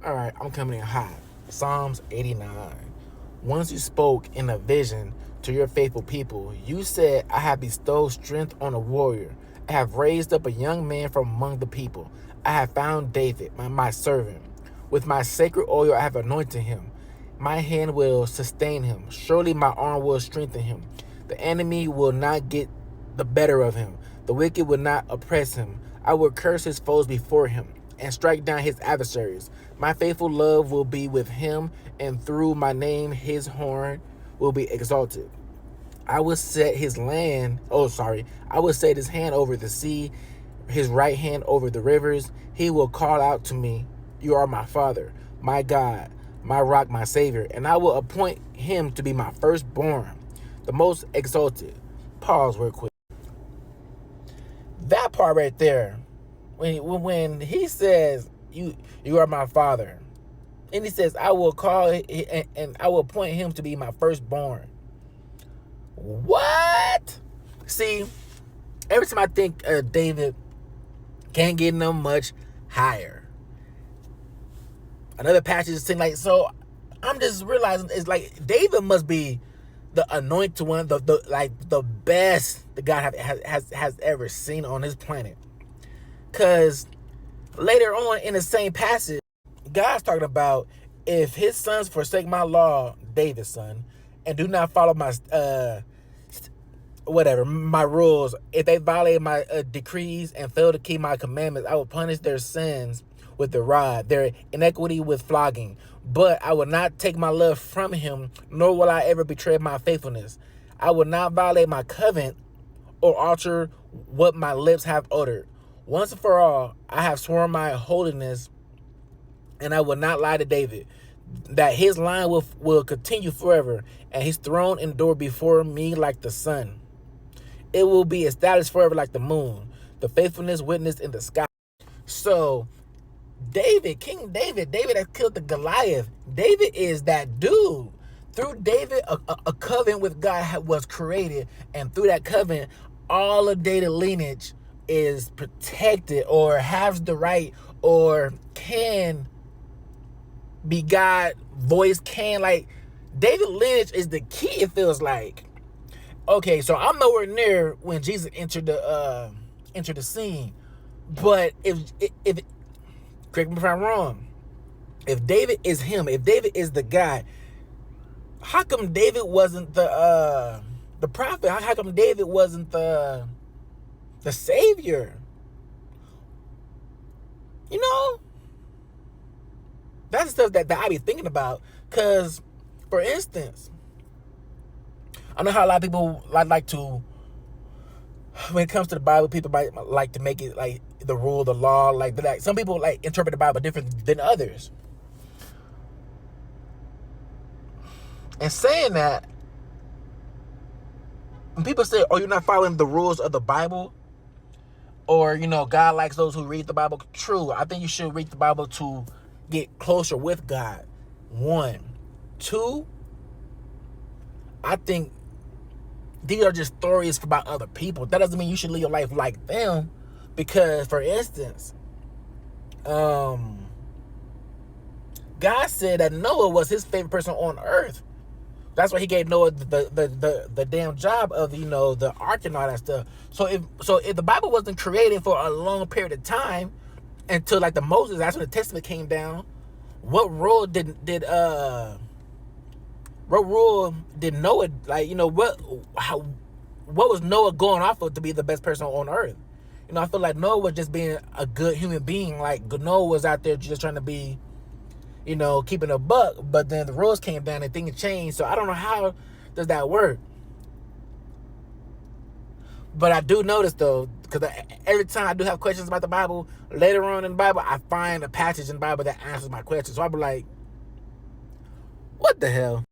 All right, I'm coming in hot. Psalms 89. Once you spoke in a vision to your faithful people, you said, I have bestowed strength on a warrior. I have raised up a young man from among the people. I have found David, my servant. With my sacred oil, I have anointed him. My hand will sustain him. Surely my arm will strengthen him. The enemy will not get the better of him. The wicked will not oppress him. I will curse his foes before him and strike down his adversaries. My faithful love will be with him, and through my name his horn will be exalted. I will set his I will set his hand over the sea, his right hand over the rivers. He will call out to me, you are my Father, my God, my rock, my Savior, and I will appoint him to be my firstborn, the most exalted. Pause real quick. That part right there, when he says, you are my Father, and he says, I will call and I will appoint him to be my firstborn. What? See, every time I think David can't get no much higher. Another passage is saying like, so I'm just realizing it's like David must be the anointed one, the best that God has ever seen on this planet. Cause later on in the same passage, God's talking about if his sons forsake my law, David's son, and do not follow my my rules, if they violate my decrees and fail to keep my commandments, I will punish their sins with the rod, their iniquity with flogging. But I will not take my love from him, nor will I ever betray my faithfulness. I will not violate my covenant or alter what my lips have uttered. Once and for all, I have sworn my holiness, and I will not lie to David, that his line will continue forever, and his throne endure before me like the sun. It will be established forever like the moon, the faithfulness witnessed in the sky. So King David that killed the Goliath, David is that dude. Through David, a covenant with God was created, and through that covenant, all of David's lineage is protected or has the right or can be God voice, can like David lineage is the key, it feels like. Okay, so I'm nowhere near when Jesus entered the scene. But if correct me if I'm wrong, if David is him, if David is the guy, how come David wasn't the prophet? How come David wasn't the savior? You know? That's the stuff that I be thinking about. Cause, for instance, I know how a lot of people like to, when it comes to the Bible, people might like to make it like the rule, the law. Like some people like interpret the Bible different than others. And saying that, when people say, "Oh, you're not following the rules of the Bible," or God likes those who read the Bible. True, I think you should read the Bible to get closer with God. 1, 2. I think these are just stories about other people. That doesn't mean you should live your life like them. Because, for instance, God said that Noah was his favorite person on earth. That's why he gave Noah the damn job of the ark and all that stuff. So if the Bible wasn't created for a long period of time until like the Moses, that's when the Testament came down. What role did Noah, like, what was Noah going off of to be the best person on earth? I feel like Noah was just being a good human being. Like, Noah was out there just trying to be, keeping a buck. But then the rules came down and things changed. So I don't know how does that work. But I do notice, though, because every time I do have questions about the Bible, later on in the Bible, I find a passage in the Bible that answers my question. So I'll be like, what the hell?